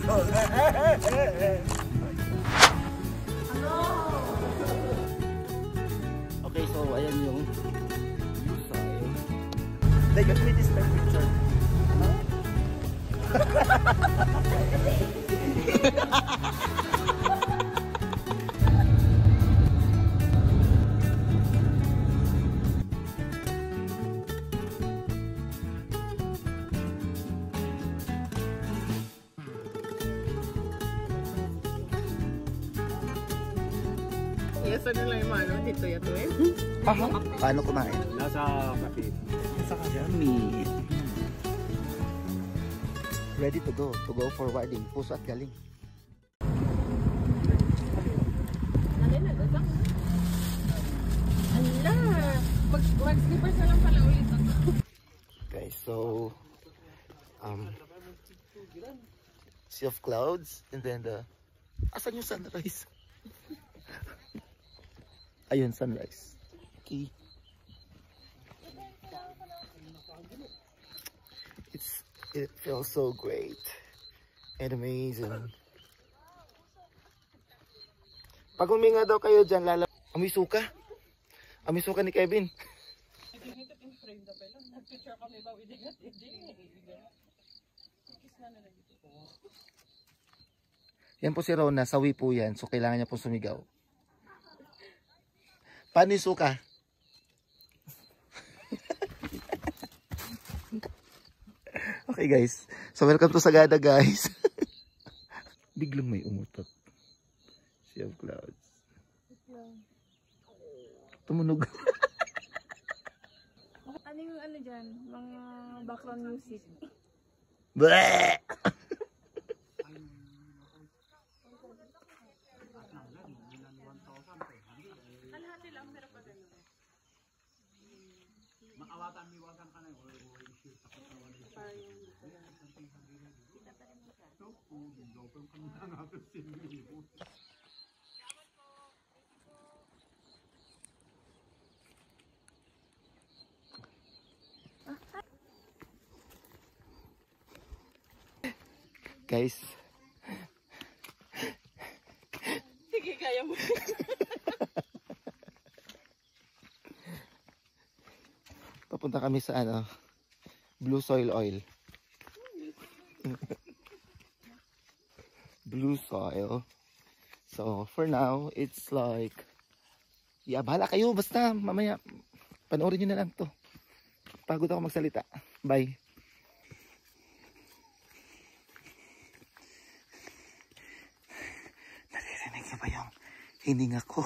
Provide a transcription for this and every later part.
Okay, so ayan yung side. They got me this picture. Yes, ano lang yung ano, dito yato eh. Aha, paano kumain? Nasa kapit. Nasa kami. Ready to go forwarding, puso at galing. Ala, mag-slippers na lang pala ulit ako. Okay, so sea of clouds and then asan yung sunrise? Ayun, sunrise. Okay. It feels so great and amazing. Pag huminga daw kayo dyan, amoy suka. Amoy suka ni Kevin. Yan po si Rona, sawi po yan. So kailangan niya po sumigaw. Paano yung suka? Okay guys, so welcome to Sagada guys. Biglang may umutot. Sea of clouds. Tumunog. Ano yung ano dyan? Mga background music. Bleh! Alhati lang, pero pa gano'n. Makawatan miwasan ka na yung guys. Sige, kaya mo. Papunta kami sa ano, Blue Soil Oil. Blue soil. So for now it's like, yeah, bahala kayo, basta mamaya panoorin nyo na lang to. Pagod ako magsalita. Bye. Naririnig niyo ba yung hininga ko?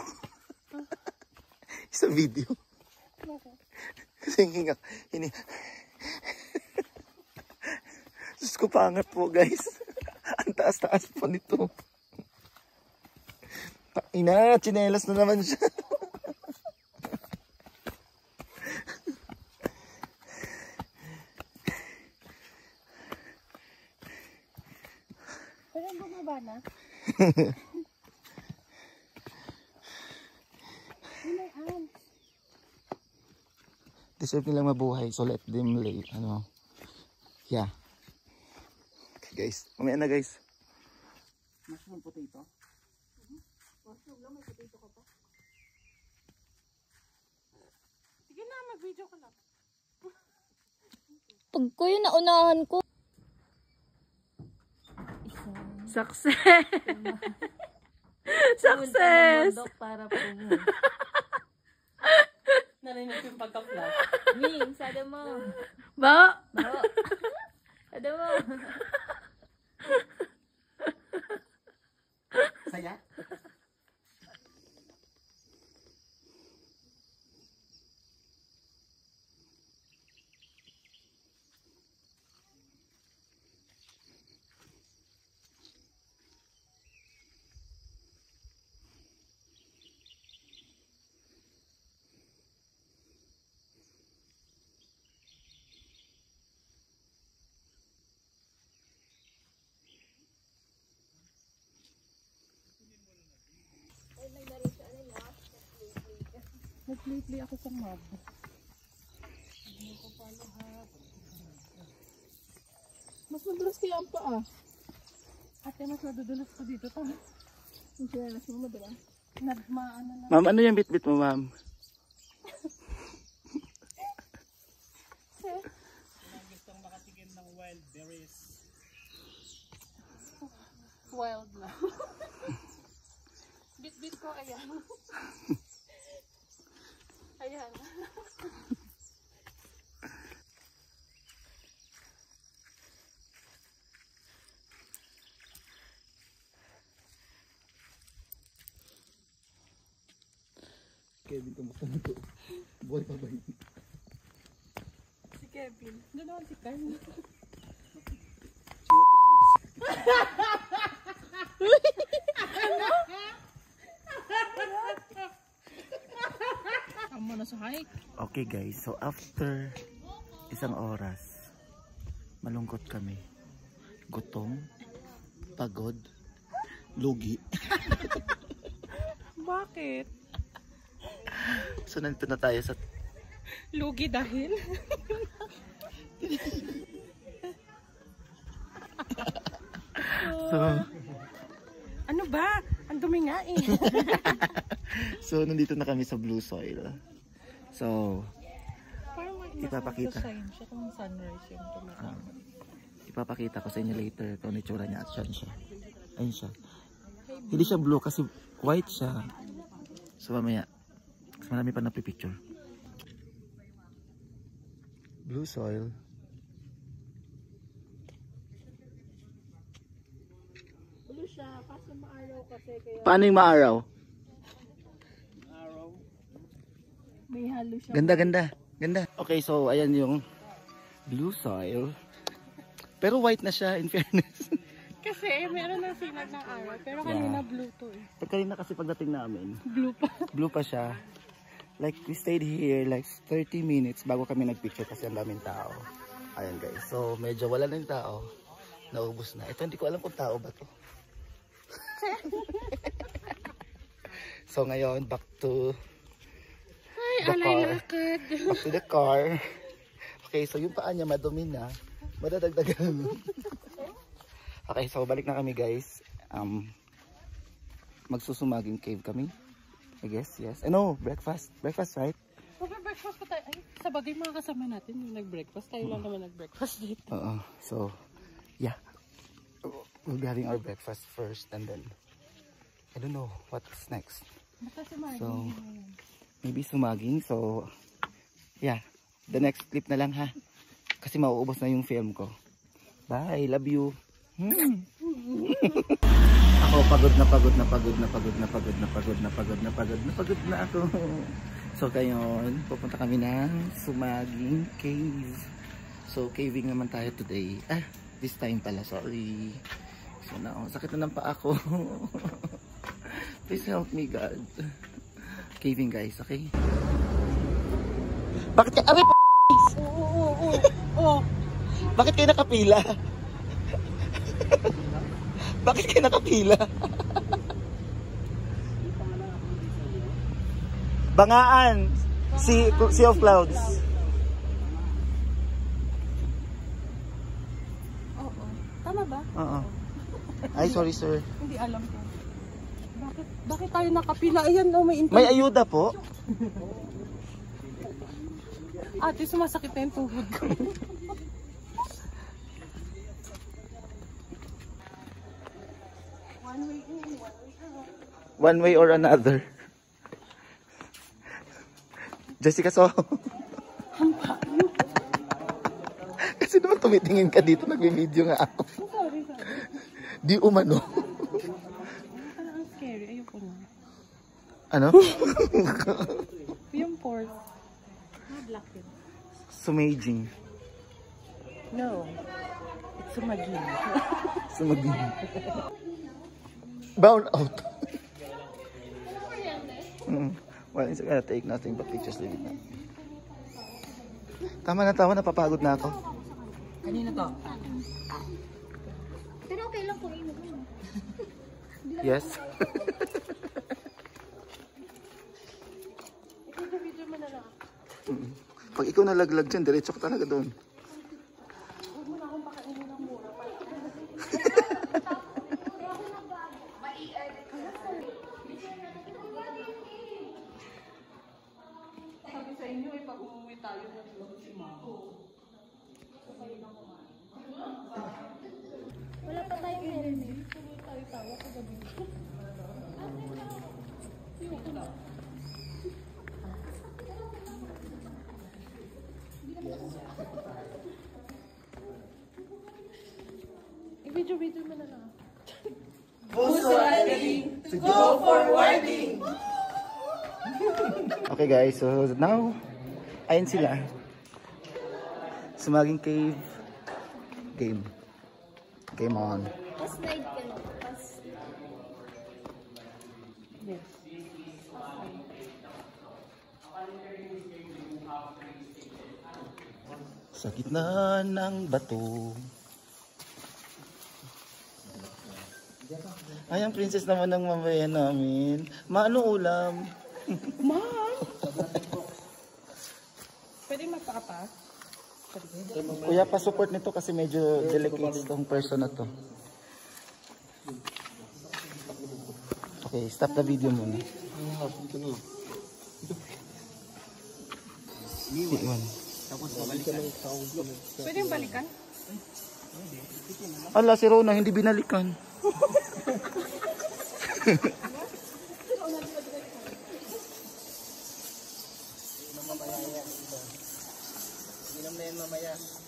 Sa video. Kasi hininga. Diyos ko, pangat po guys. Ang taas-taas po nito. Ina, tsinelas na naman siya. Parang bumaba na. Deserve nilang mabuhay, so let them lay. Ano? Yeah. Okay guys, mamaya na guys. Mushroom potato? Mushroom lang, may potato ka pa. Sige na, mag-video ka lang. Pag ko yung naunahan ko. Success! Success! Para po mo. Narinig ko yung pagka-flash. Ming, sada mo. Ba? Bao. Sada mo. Saya? Nag-lately ako sa mob. Mas madulas kaya ang paa. Ate, mas nadudulas ko dito. Tama. Yung sinalas mo madala. Nagmaano na. Ma'am, ano yung bit-bit mo, ma'am? Gustong makatigim ng wild berries. Wild na. Bit-bit ko, ayan. Ayan. Kevin, kamusta na to? Buhay pa ba yun? Si Kevin. Doon naman si Kevin. Ang muna sa hike. Okay guys, so after isang oras, malungkot kami. Gutom, pagod, lugi. Bakit? So nandito na tayo sa... Lugi dahil? So, Ano ba? Ang dumi nga eh. so nandito na kami sa Blue Soil. So, Parang Ipapakita. sign siya kung sunrise yung tumatama. ipapakita ko sa inyo later kung ano yung tsura niya at siya siya. Ayun siya. Hindi siya blue kasi white siya. So mamaya, mas marami pa napipicture. Blue Soil. Blue siya, kaso maaraw kasi kaya Paano yung maaraw? may halo siya. Ganda, ganda. Ganda. Okay, so ayan yung Blue Soil. Pero white na siya in fairness. Kasi meron ng sinag ng araw, pero kanina blue to eh. Kanina kasi pagdating namin, Blue pa. blue pa siya. Like we stayed here like 30 minutes bago kami nagpicture kasi ang daming tao. Ayan guys. So medyo wala na yung tao. Naubos na. Ito hindi ko alam kung tao ba to. So ngayon back to the car. Back to the car. Okay, so yung paa niya madumi na. Madadagdagan. Okay, so balik na kami guys. Magsusumaging cave kami. I guess, yes. No, breakfast. Breakfast, right? Mag-breakfast pa tayo. Ay, sa bagay mga kasama natin yung nag-breakfast. Tayo lang naman nag-breakfast dito. Oo. So, yeah. We'll be having our breakfast first and then I don't know what's next. Basta sumaging. So, maybe sumaging. So, yeah. The next clip na lang ha. Kasi mauubos na yung film ko. Bye. Love you. Ako pagod na ako. So ngayon, pupunta kami ng Sumaging Cave. So caving naman tayo today. This time pala, sorry. So now, sakit na ng paa ko. Please help me God. Caving guys, okay? Bakit ka? Aray p***! Oo. Bakit kayo nakapila? Bakit kayo nakapila? Bangaan. Sea of Clouds. Oo. Tama ba? Oo. Ay, sorry sir. Hindi alam ko. Bakit tayo nakapila? Ayan, no, may May ayuda po. Ate, sumasakit na yung tuhod ko. One way or another. Jessica, so. Kasi naman tumitingin ka dito, nagbi-video nga ako. Sorry. Di umano. Ang scary. Ayoko na. Ano? Yung pores. Black yun. Sumaging. No. It's sumaging. Sumaging. Bound out. Well, it's gonna take nothing but pictures. Leave it na. Tama na, napapagod na ako. Kanina to? Pero okay lang kung inom mo. Yes. Video mo na lang. Pag ikaw nalaglag dyan, diretso ka talaga doon. Huwag mo na akong pakainin ng mura. I-video mo na lang. Okay guys, so now, ayun sila. Sumaging cave. Game on. Pa-slide ka lang. Sa gitna ng bato. Ay, ang princess naman ng mamaya namin. Maano ulam? Pwede magpakapa? Kuya, pa-support nito kasi medyo delicate itong person na to. Okay, stop the video muna. Iwan. Pwede yung balikan? Ala, si Rona, hindi binalikan.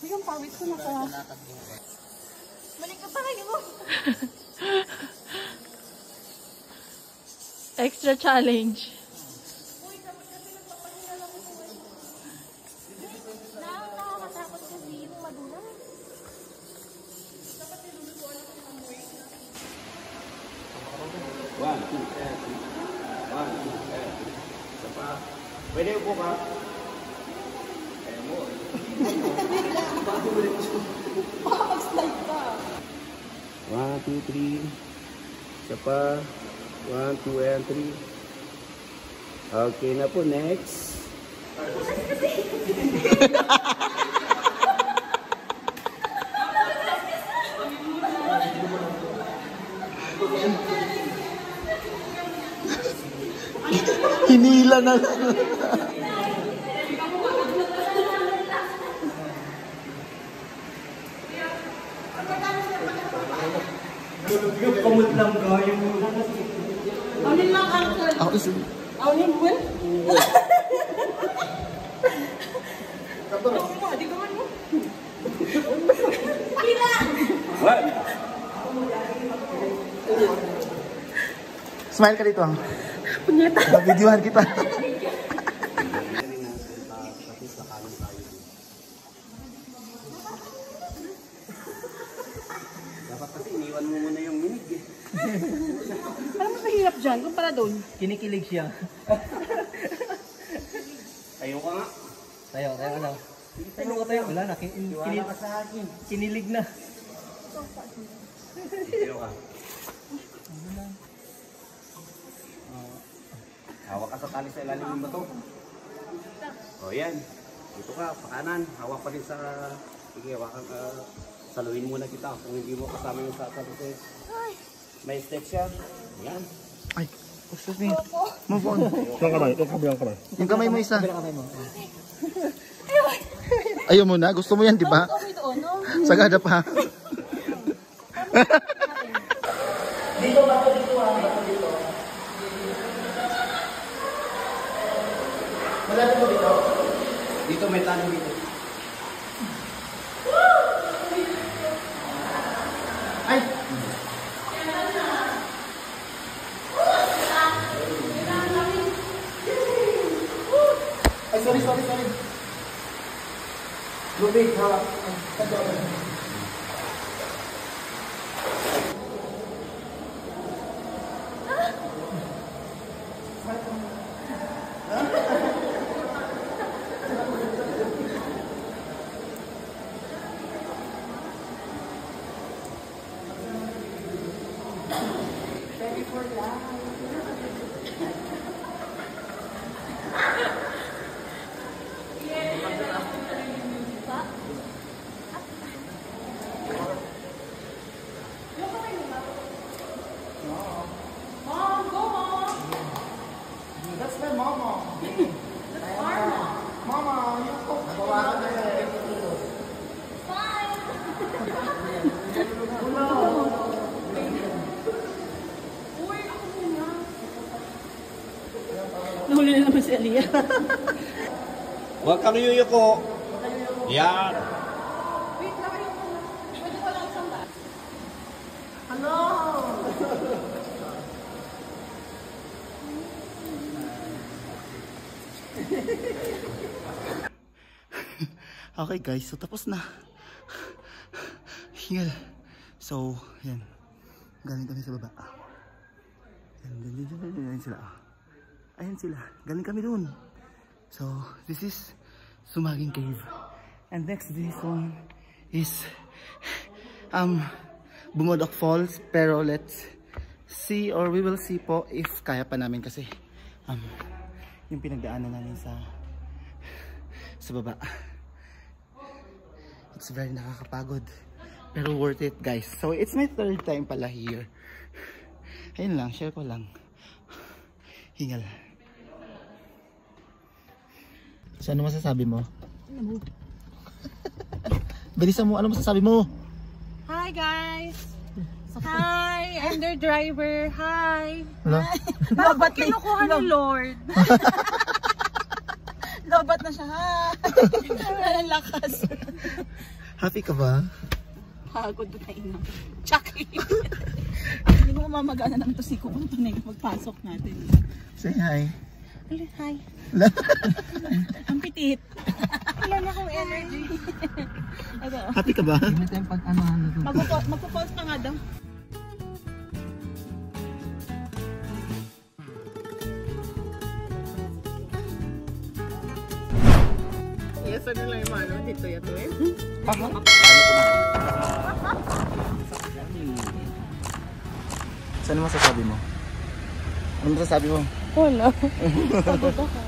Bigyan pawit ko na ka. Balik ka pa kayo mo. Extra challenge. Nakakatakot kasi yung madulas. Pwede po ka? Mag-slide ka. 1, 2, 3. Isa pa. 1, 2, and 3. Okay na po, next. Hinila na lang. Kumot lang ga yung Aunin lang, uncle. Ako isa. Aunin mo? Di gawan mo. what? Smile ka dito. Punyeta. Nabidyohan kita. Dapat kasi iniwan mo muna yung minig eh. Parang mas mahirap dyan kumpara doon. Kinikilig siya. Tayo ka nga. Tayo ka lang. Tayo ka tayo. Wala na. Tiwala ka sa akin. Kinilig na. Tayo ka. Hawak ka sa tali sa ilalim ng bato. O yan. Dito ka, pakanan. Hawak pa rin sa... Sige, hawakan ka. Saluhin muna kita kung hindi mo kasama yung sasabihin. May step siya. Yan. Ay, excuse me. Move on. Yung kamay. Yung kamay mo isa. Kamay mo. Ayaw mo na? Gusto mo yan, di ba? Okay doon, no? Sagada pa. Dito may tanong dito. Ay! Ay, sorry. Lubig, hawak. That's my mama. That's our mom. Mama, you cook. Nabawakan na yun. Nahuli na naman si Aliyah. Huwag kang yuyuko. Yan. Okay guys, so tapos na. Hingal. So, yan. Galing kami sa baba. Ayan sila. Ayan sila. Galing kami dun. So, this is Sumaging Cave. And next this one is Bumodok Falls. Pero let's see or we will see po if kaya pa namin kasi yung pinagdaanan namin sa baba. It's very nakakapagod. Pero worth it guys. So it's my third time pala here. Ayun lang, share ko lang. Hingal. So ano masasabi mo? Bilisan mo, ano masasabi mo? Hi guys! Hi! I'm their driver. Hi! Wala? Ba't kinukuha ni Lord? Lobat na siya. Ang lakas. Happy ka ba? Pagod na ina. Chucky! Hindi mo mamagana ng to si Kukunto na yung magpasok natin. Say hi. Hi. Ang pitit. Wala na akong energy. Happy ka ba? Magpo-pause pa nga daw. Yes, ano lang yung ano? Dito yato eh. So ano masasabi mo? Ano masasabi mo? Wala. Pagod ako.